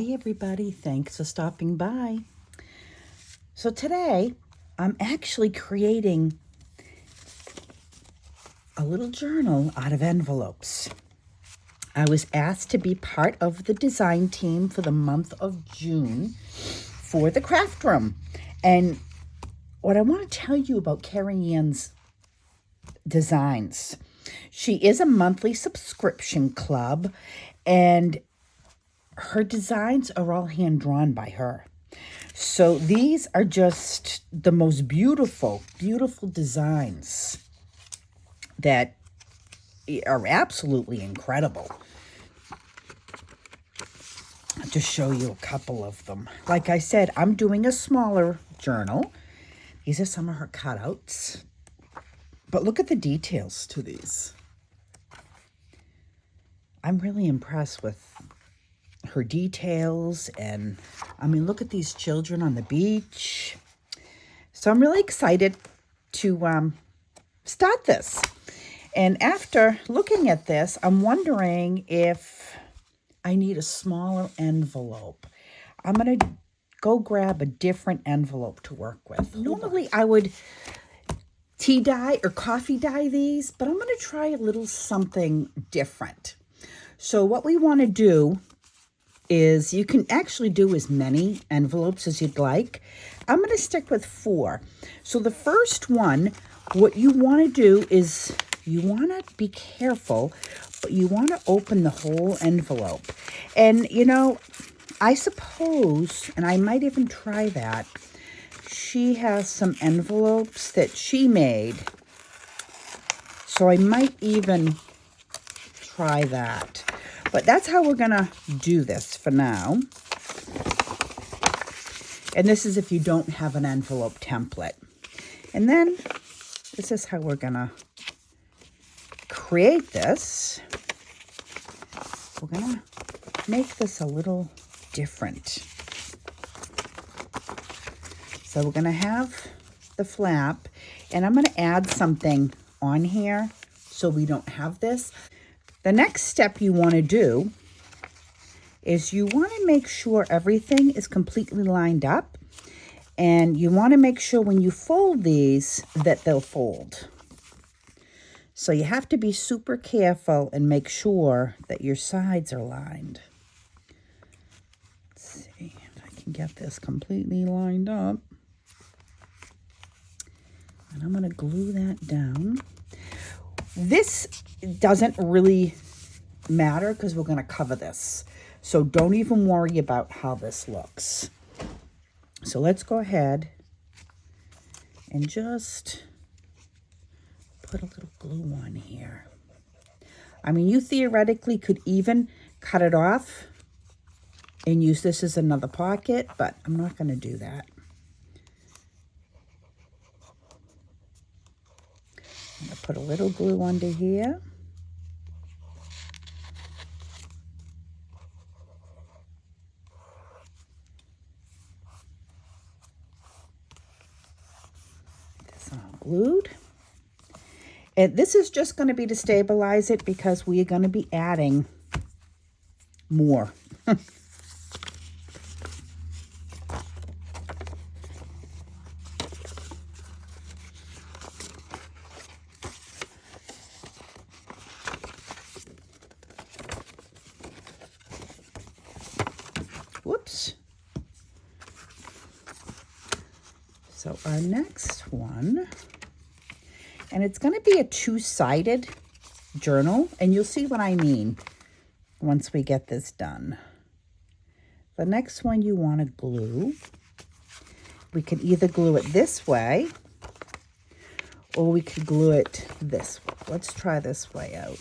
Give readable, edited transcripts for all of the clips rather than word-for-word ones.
Hi everybody, thanks for stopping by. So today I'm actually creating a little journal out of envelopes. I was asked to be part of the design team for the month of June for the craft room. And what I want to tell you about Carrie Ann's designs. She is a monthly subscription club, and her designs are all hand-drawn by her. So these are just the most beautiful, beautiful designs that are absolutely incredible. I'll just show you a couple of them. Like I said, I'm doing a smaller journal. These are some of her cutouts. But look at the details to these. I'm really impressed with her details, and I mean, look at these children on the beach. So I'm really excited to start this. And after looking at this, I'm wondering if I need a smaller envelope. I'm going to go grab a different envelope to work with. Normally I would tea dye or coffee dye these, but I'm going to try a little something different. So what we want to do is, you can actually do as many envelopes as you'd like. I'm going to stick with 4. So the first one, what you want to do is you want to be careful, but you want to open the whole envelope. And, you know, I suppose, and I might even try that, she has some envelopes that she made. So I might even try that. But that's how we're going to do this for now. And this is if you don't have an envelope template. And then this is how we're going to create this. We're going to make this a little different. So we're going to have the flap, and I'm going to add something on here so we don't have this. The next step you want to do is you want to make sure everything is completely lined up, and you want to make sure when you fold these that they'll fold. So you have to be super careful and make sure that your sides are lined. Let's see if I can get this completely lined up. And I'm going to glue that down. This doesn't really matter because we're going to cover this. So don't even worry about how this looks. So let's go ahead and just put a little glue on here. I mean, you theoretically could even cut it off and use this as another pocket, but I'm not going to do that. I'm going to put a little glue under here. This all glued. And this is just going to be to stabilize it because we are going to be adding more. Whoops. So our next one, and it's going to be a 2-sided journal, and you'll see what I mean once we get this done. The next one you want to glue. We can either glue it this way, or we could glue it this way. Let's try this way out,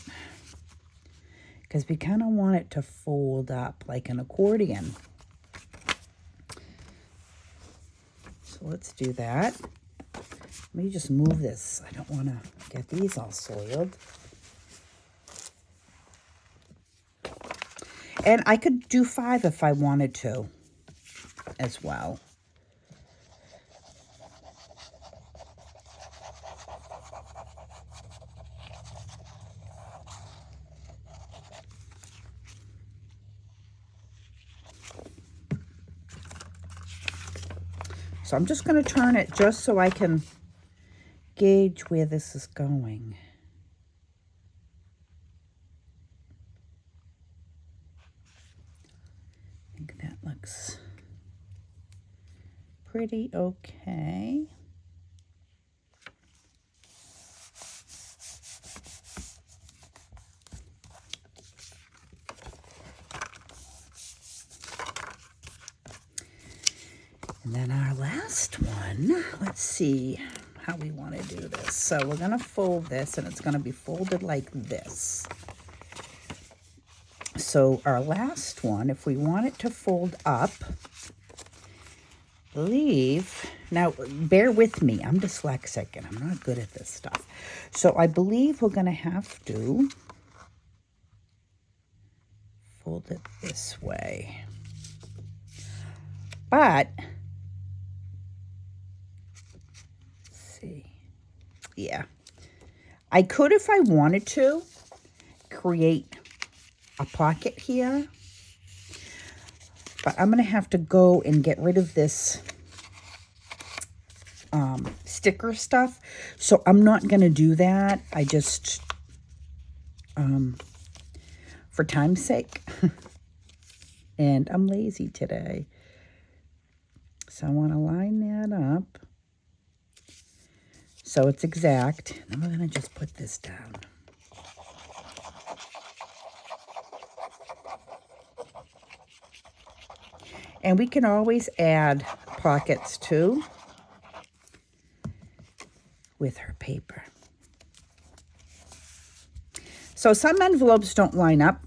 because we kind of want it to fold up like an accordion. So let's do that. Let me just move this. I don't want to get these all soiled. And I could do 5 if I wanted to as well. So I'm just going to turn it just so I can gauge where this is going. I think that looks pretty okay. And then our last one, let's see how we want to do this. So we're going to fold this, and it's going to be folded like this. So our last one, if we want it to fold up, now bear with me, I'm dyslexic and I'm not good at this stuff. So I believe we're going to have to fold it this way. But yeah, I could, if I wanted to, create a pocket here, but I'm going to have to go and get rid of this sticker stuff, so I'm not going to do that. I just, for time's sake, and I'm lazy today, so I want to line that up so it's exact. Then we're going to just put this down. And we can always add pockets too with her paper. So some envelopes don't line up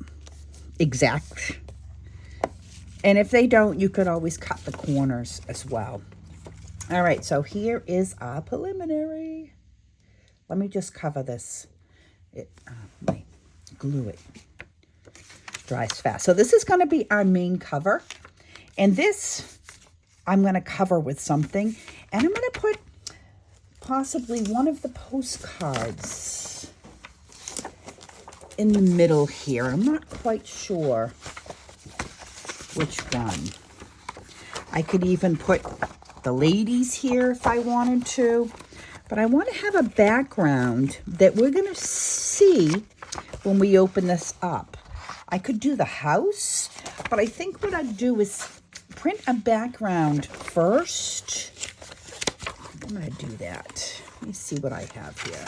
exact. And if they don't, you could always cut the corners as well. All right, so here is our preliminary. Let me just cover this. Wait, glue it. Dries fast. So this is going to be our main cover. And this I'm going to cover with something. And I'm going to put possibly one of the postcards in the middle here. I'm not quite sure which one. I could even put the ladies here if I wanted to. But I want to have a background that we're going to see when we open this up. I could do the house, but I think what I'd do is print a background first. I'm going to do that. Let me see what I have here.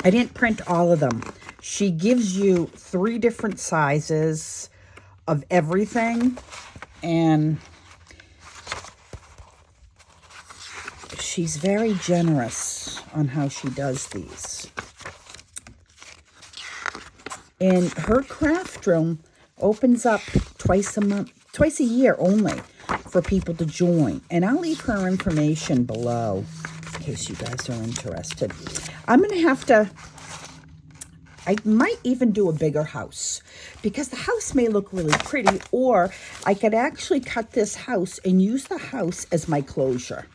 I didn't print all of them. She gives you 3 different sizes of everything, and she's very generous on how she does these. And her craft room opens up twice a year only for people to join. And I'll leave her information below in case you guys are interested. I'm going to have to, I might even do a bigger house because the house may look really pretty, or I could actually cut this house and use the house as my closure.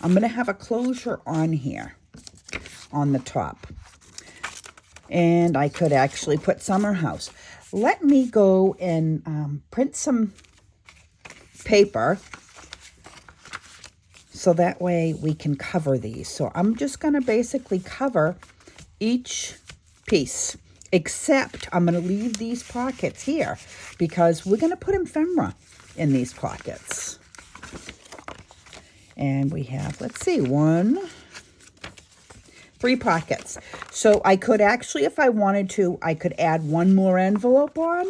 I'm going to have a closure on here on the top. And I could actually put summer house. Let me go and print some paper so that way we can cover these. So I'm just going to basically cover each piece, except I'm going to leave these pockets here because we're going to put ephemera in these pockets. And we have, let's see, 3 pockets. So I could actually, if I wanted to, I could add 1 more envelope on.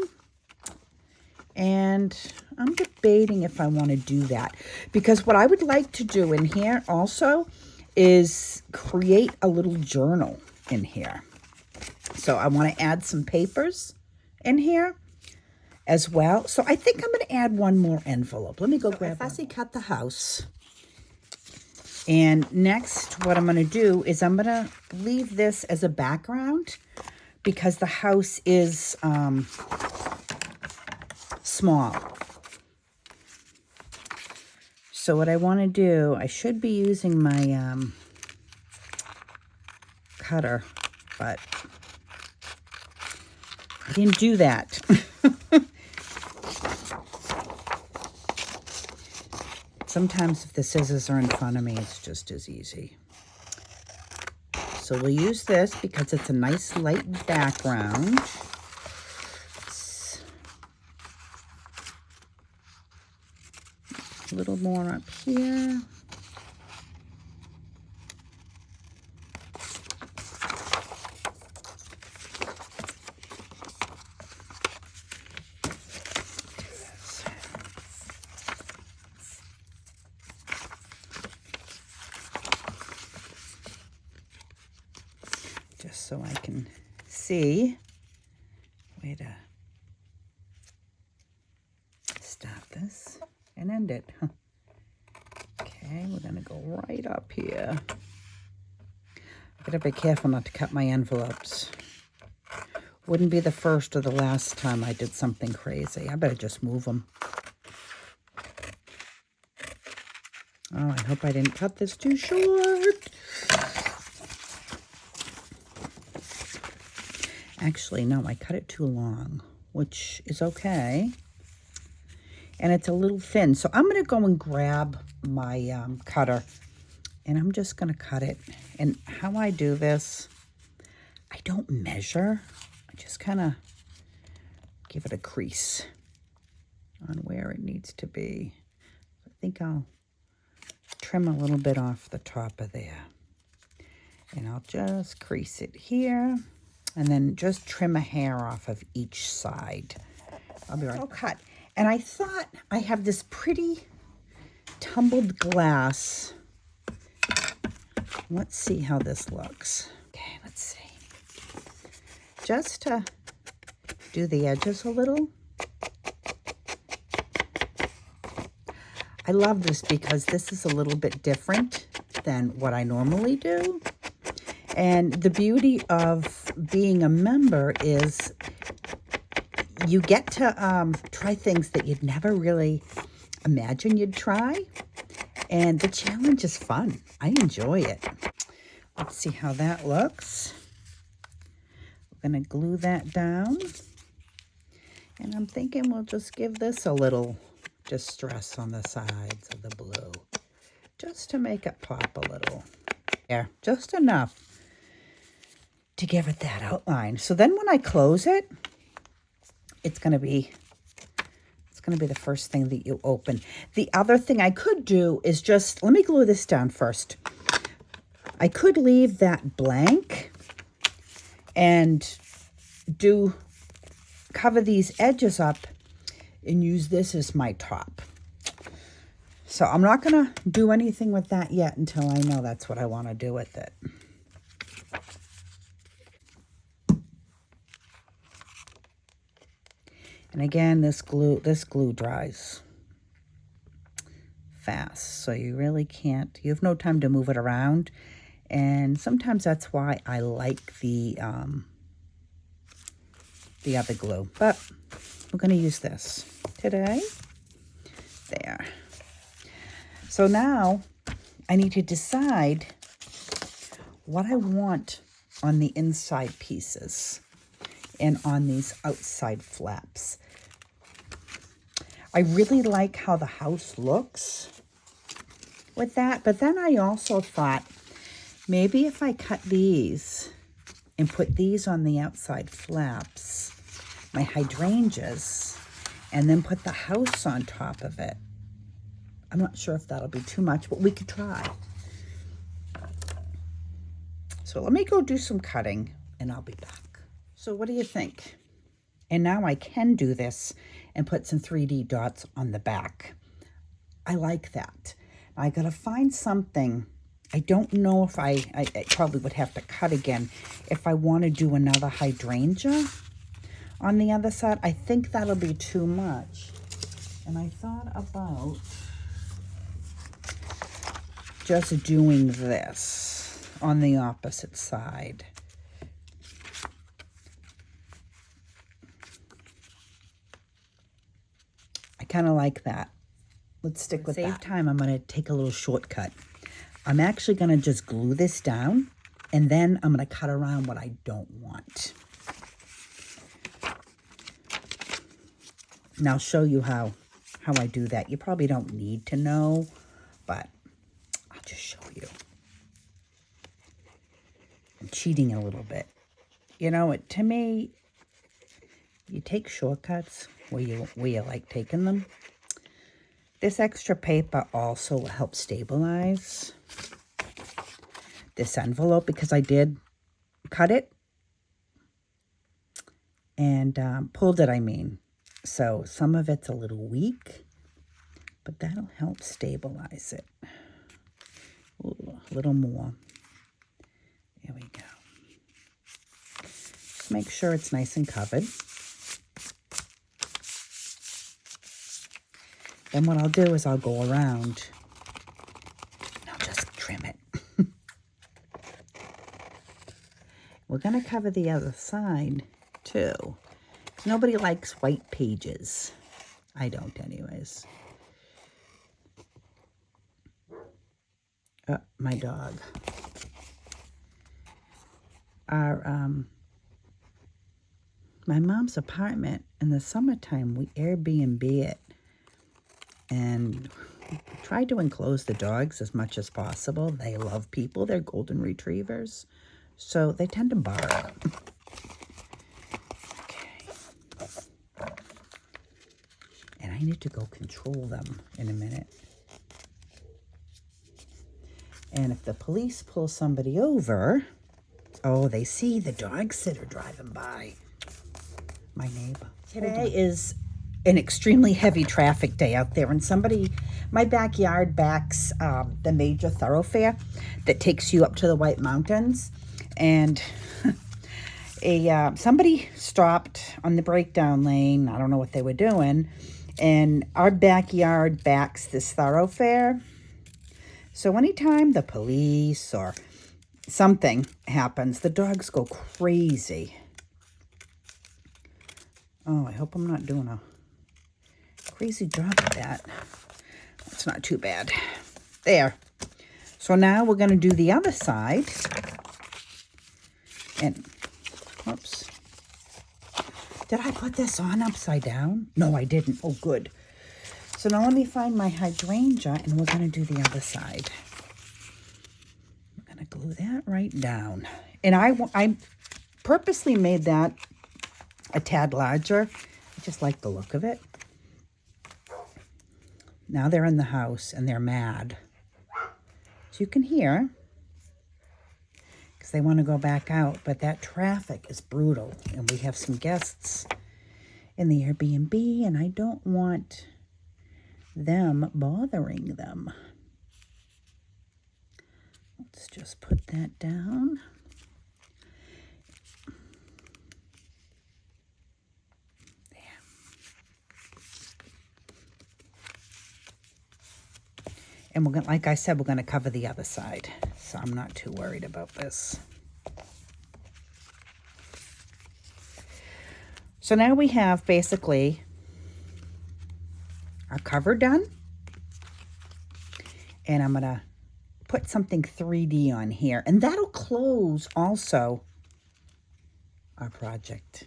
And I'm debating if I want to do that. Because what I would like to do in here also is create a little journal in here. So I want to add some papers in here as well. So I think I'm going to add 1 more envelope. Let me go grab one. Fussy cut the house. And next, what I'm going to do is I'm going to leave this as a background because the house is small. So what I want to do, I should be using my cutter, but I didn't do that. Sometimes if the scissors are in front of me, it's just as easy. So we'll use this because it's a nice light background. A little more up here. Just so I can see where to start this and end it. Okay, we're gonna go right up here. I gotta be careful not to cut my envelopes. Wouldn't be the first or the last time I did something crazy. I better just move them. Oh, I hope I didn't cut this too short. Actually, no, I cut it too long, which is okay. And it's a little thin. So I'm going to go and grab my cutter. And I'm just going to cut it. And how I do this, I don't measure. I just kind of give it a crease on where it needs to be. I think I'll trim a little bit off the top of there. And I'll just crease it here. And then just trim a hair off of each side. I'll be right back. Cut. And I thought I have this pretty tumbled glass. Let's see how this looks. Okay, let's see. Just to do the edges a little. I love this because this is a little bit different than what I normally do. And the beauty of being a member is you get to try things that you'd never really imagine you'd try. And the challenge is fun. I enjoy it. Let's see how that looks. We're going to glue that down. And I'm thinking we'll just give this a little distress on the sides of the blue. Just to make it pop a little. There, just enough to give it that outline. So then when I close it, it's going to be the first thing that you open. The other thing I could do is just, let me glue this down first. I could leave that blank and cover these edges up and use this as my top. So I'm not going to do anything with that yet until I know that's what I want to do with it. And again, this glue dries fast, so you really can't, you have no time to move it around. And sometimes that's why I like the other glue. But we're going to use this today. There. So now I need to decide what I want on the inside pieces and on these outside flaps. I really like how the house looks with that, but then I also thought maybe if I cut these and put these on the outside flaps, my hydrangeas, and then put the house on top of it. I'm not sure if that'll be too much, but we could try. So let me go do some cutting and I'll be back. So what do you think? And now I can do this and put some 3D dots on the back. I like that. I gotta find something. I don't know if I probably would have to cut again if I want to do another hydrangea on the other side. I think that'll be too much. And I thought about just doing this on the opposite side. I kind of like that. Let's stick with that. To save time, I'm going to take a little shortcut. I'm actually going to just glue this down, and then I'm going to cut around what I don't want. And I'll show you how I do that. You probably don't need to know but I'll just show you. I'm cheating a little bit. You know, to me, you take shortcuts where you like taking them. This extra paper also helps stabilize this envelope because I did cut it and pulled it, I mean. So some of it's a little weak, but that'll help stabilize it. Ooh, a little more. There we go. Just make sure it's nice and covered. Then what I'll do is I'll go around and I'll just trim it. We're going to cover the other side too. Nobody likes white pages. I don't anyways. My dog. My mom's apartment, in the summertime, we Airbnb it. And we try to enclose the dogs as much as possible. They love people. They're golden retrievers. So they tend to bark. Okay. And I need to go control them in a minute. And if the police pull somebody over, oh, they see the dog sitter driving by. My neighbor. Today is an extremely heavy traffic day out there, and my backyard backs the major thoroughfare that takes you up to the White Mountains, and somebody stopped on the breakdown lane. I don't know what they were doing, and our backyard backs this thoroughfare. So anytime the police or something happens, the dogs go crazy. Oh, I hope I'm not doing a crazy job at that. That's not too bad. There. So now we're going to do the other side. And, whoops. Did I put this on upside down? No, I didn't. Oh, good. So now let me find my hydrangea, and we're going to do the other side. I'm going to glue that right down. And I purposely made that a tad larger. I just like the look of it. Now they're in the house and they're mad. So you can hear, because they want to go back out, but that traffic is brutal. And we have some guests in the Airbnb, and I don't want them bothering them. Let's just put that down. And we're gonna, like I said, we're going to cover the other side. So I'm not too worried about this. So now we have basically our cover done. And I'm going to put something 3D on here. And that'll close also our project.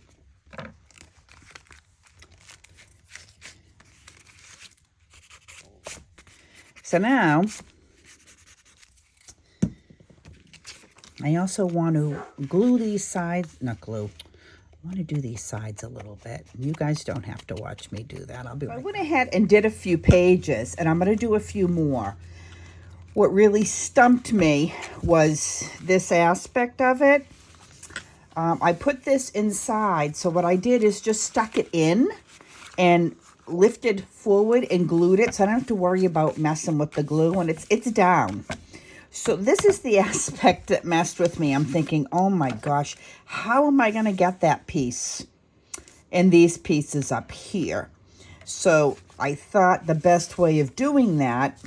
So now, I also want to glue these sides, not glue, I want to do these sides a little bit. You guys don't have to watch me do that. I'll be right back. I went ahead and did a few pages, and I'm going to do a few more. What really stumped me was this aspect of it. I put this inside, so what I did is just stuck it in and lifted forward and glued it, so I don't have to worry about messing with the glue, and it's down. So this is the aspect that messed with me. I'm thinking, oh my gosh, how am I going to get that piece and these pieces up here? So I thought the best way of doing that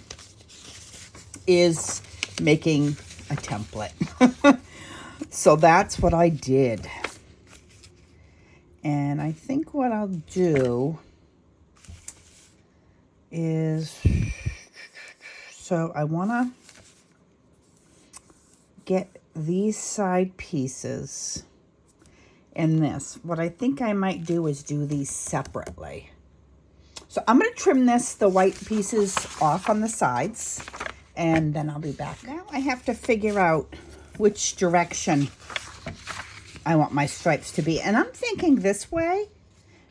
is making a template. So that's what I did. And I think what I'll do is, so I want to get these side pieces in this. What I think I might do is do these separately. So I'm going to trim the white pieces off on the sides. and then I'll be back. Now I have to figure out which direction I want my stripes to be. And I'm thinking this way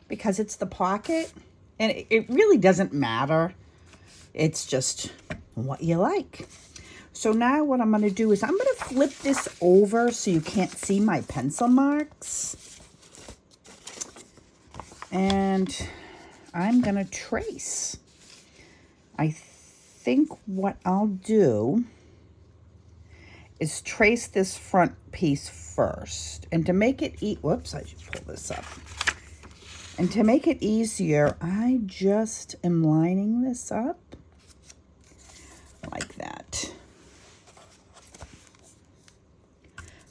because it's the pocket. And it really doesn't matter. It's just what you like. So now what I'm going to do is I'm going to flip this over so you can't see my pencil marks. And I'm going to trace. I think what I'll do is trace this front piece first. And to make it whoops, I should pull this up. And to make it easier, I just am lining this up like that.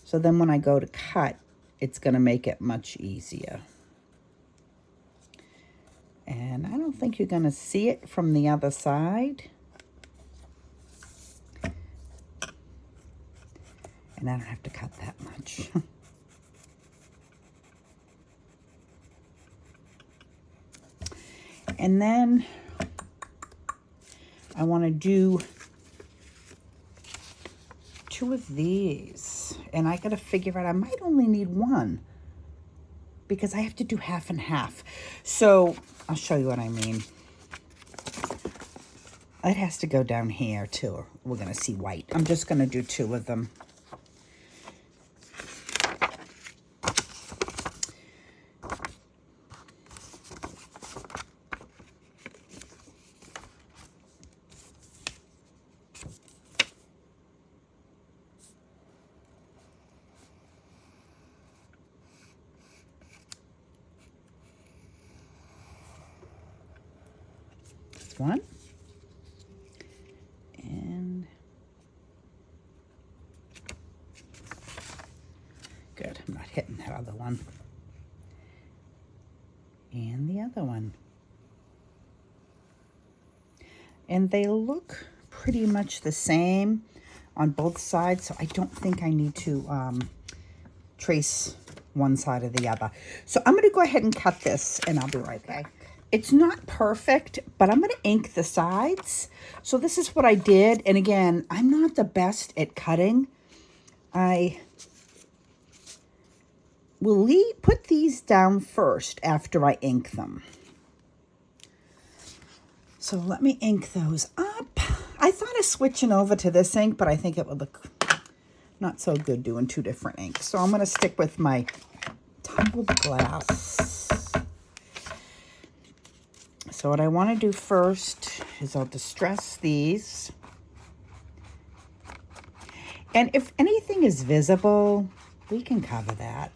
So then when I go to cut, it's going to make it much easier. And I don't think you're going to see it from the other side. And I don't have to cut that much. And then I want to do 2 of these. And I got to figure out, I might only need 1 because I have to do half and half. So I'll show you what I mean. It has to go down here too. We're going to see white. I'm just going to do 2 of them. One. And good. I'm not hitting that other one. And the other one. And they look pretty much the same on both sides, so I don't think I need to trace one side or the other. So I'm going to go ahead and cut this, and I'll be right back. It's not perfect, but I'm going to ink the sides. So this is what I did. And again, I'm not the best at cutting. I will put these down first after I ink them. So let me ink those up. I thought of switching over to this ink, but I think it would look not so good doing 2 different inks. So I'm going to stick with my tumbled glass. So what I want to do first is I'll distress these. And if anything is visible, we can cover that.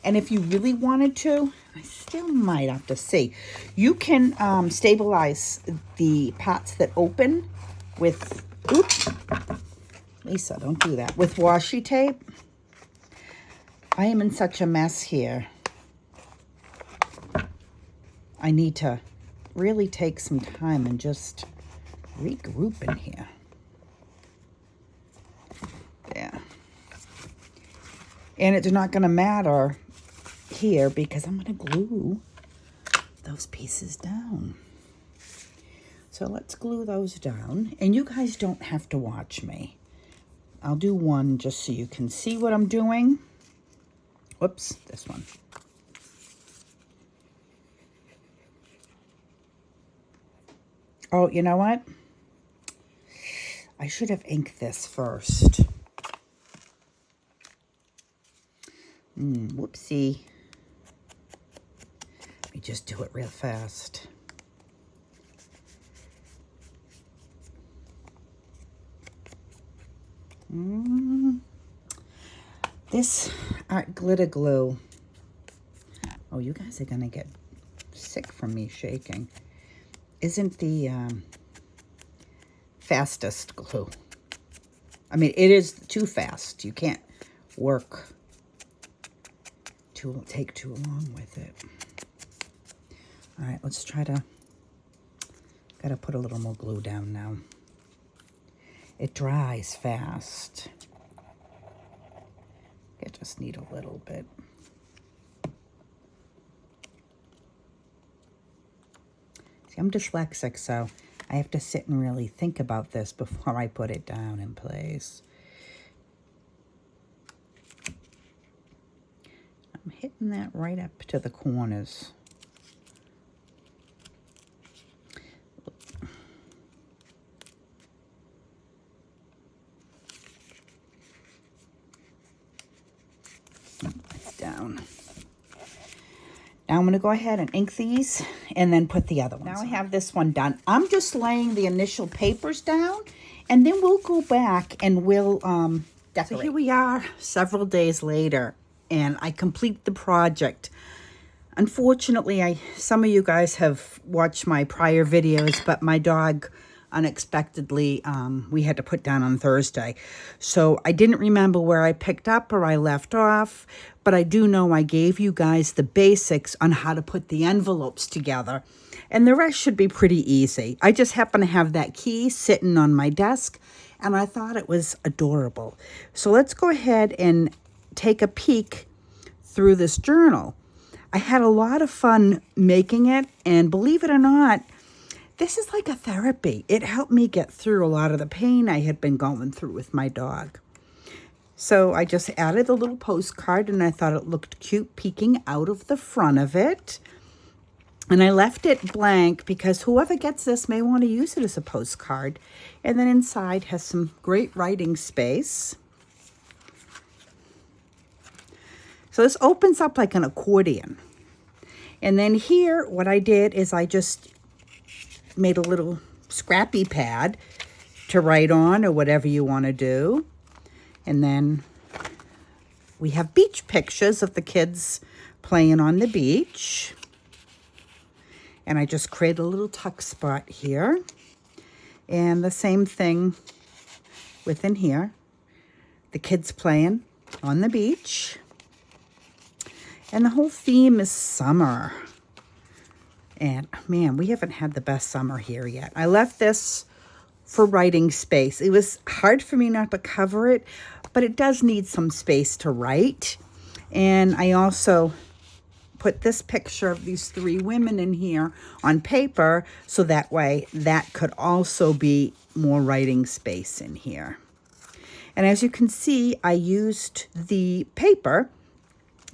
And if you really wanted to, I still might have to see. You can stabilize the parts that open with, oops, Lisa, don't do that, with washi tape. I am in such a mess here. I need to really take some time and just regroup in here. There. And it's not going to matter here because I'm going to glue those pieces down. So let's glue those down. And you guys don't have to watch me. I'll do one just so you can see what I'm doing. Whoops, this one. Oh, you know what? I should have inked this first. Whoopsie. Let me just do it real fast. This art glitter glue. Oh, you guys are going to get sick from me shaking. Isn't the fastest glue. I mean, it is too fast. You can't work take too long with it. All right, let's try to, gotta put a little more glue down now. It dries fast. I just need a little bit. I'm dyslexic, so I have to sit and really think about this before I put it down in place. I'm hitting that right up to the corners. Down. Now I'm going to go ahead and ink these and then put the other ones. Now I have this one done. I'm just laying the initial papers down, and then we'll go back and we'll decorate. So here we are several days later, and I complete the project. Unfortunately, some of you guys have watched my prior videos, but my dog unexpectedly we had to put down on Thursday. So I didn't remember where I picked up or I left off, but I do know I gave you guys the basics on how to put the envelopes together, and the rest should be pretty easy. I just happen to have that key sitting on my desk, and I thought it was adorable. So let's go ahead and take a peek through this journal. I had a lot of fun making it, and believe it or not, this is like a therapy. It helped me get through a lot of the pain I had been going through with my dog. So I just added a little postcard, and I thought it looked cute peeking out of the front of it. And I left it blank because whoever gets this may want to use it as a postcard. And then inside has some great writing space. So this opens up like an accordion. And then here, what I did is I just made a little scrappy pad to write on or whatever you want to do. And then we have beach pictures of the kids playing on the beach. And I just created a little tuck spot here. And the same thing within here. The kids playing on the beach. And the whole theme is summer. And man, we haven't had the best summer here yet. I left this for writing space. It was hard for me not to cover it, but it does need some space to write. And I also put this picture of these three women in here on paper, so that way that could also be more writing space in here. And as you can see, I used the paper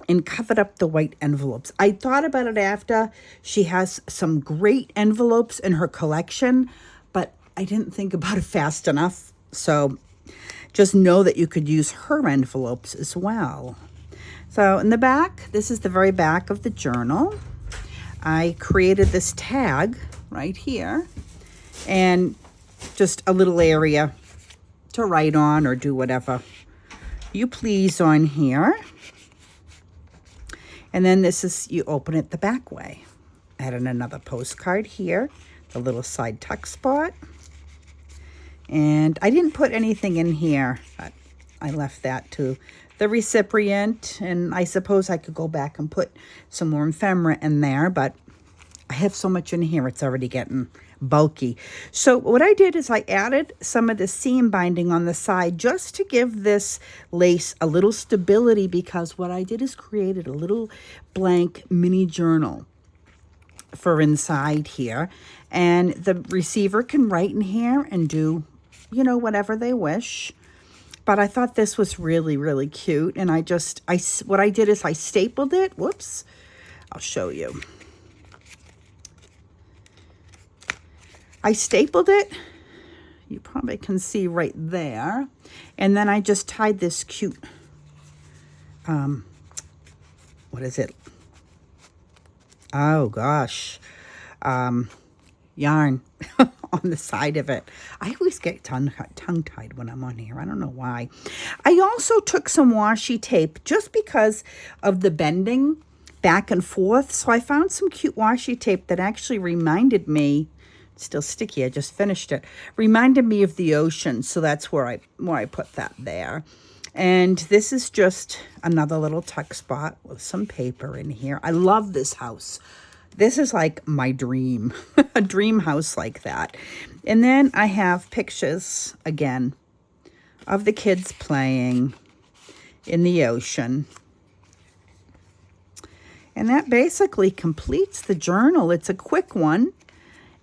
and covered up the white envelopes. I thought about it after. She has some great envelopes in her collection, but I didn't think about it fast enough. So just know that you could use her envelopes as well. So in the back, this is the very back of the journal. I created this tag right here and just a little area to write on or do whatever you please on here. And then this is, you open it the back way. Added another postcard here, the little side tuck spot. And I didn't put anything in here, but I left that to the recipient. And I suppose I could go back and put some more ephemera in there, but I have so much in here, it's already getting bulky. So what I did is I added some of the seam binding on the side just to give this lace a little stability, because what I did is created a little blank mini journal for inside here. And the receiver can write in here and do, you know, whatever they wish. But I thought this was really, really cute. And what I did is I stapled it. Whoops. I'll show you. I stapled it, you probably can see right there, and then I just tied this cute, what is it? Oh gosh, yarn on the side of it. I always get tongue-tied when I'm on here. I don't know why. I also took some washi tape just because of the bending back and forth. So I found some cute washi tape that actually reminded me, still sticky, I just finished it, reminded me of the ocean. So that's where I put that there. And this is just another little tuck spot with some paper in here. I love this house. This is like my dream, a dream house like that. And then I have pictures, again, of the kids playing in the ocean. And that basically completes the journal. It's a quick one.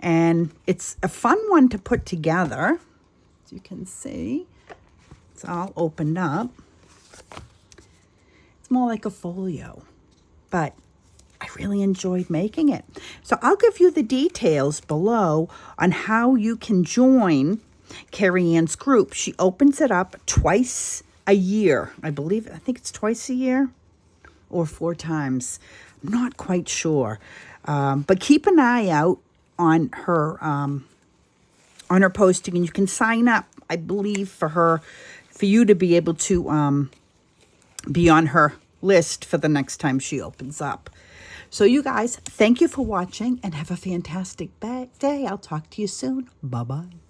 And it's a fun one to put together. As you can see, it's all opened up. It's more like a folio, but I really enjoyed making it. So I'll give you the details below on how you can join Carrie Ann's group. She opens it up twice a year. I think it's twice a year or 4 times. I'm not quite sure. But keep an eye out on her posting, and you can sign up, I believe, for you to be able to be on her list for the next time she opens up. So you guys, thank you for watching and have a fantastic day. I'll talk to you soon. Bye-bye.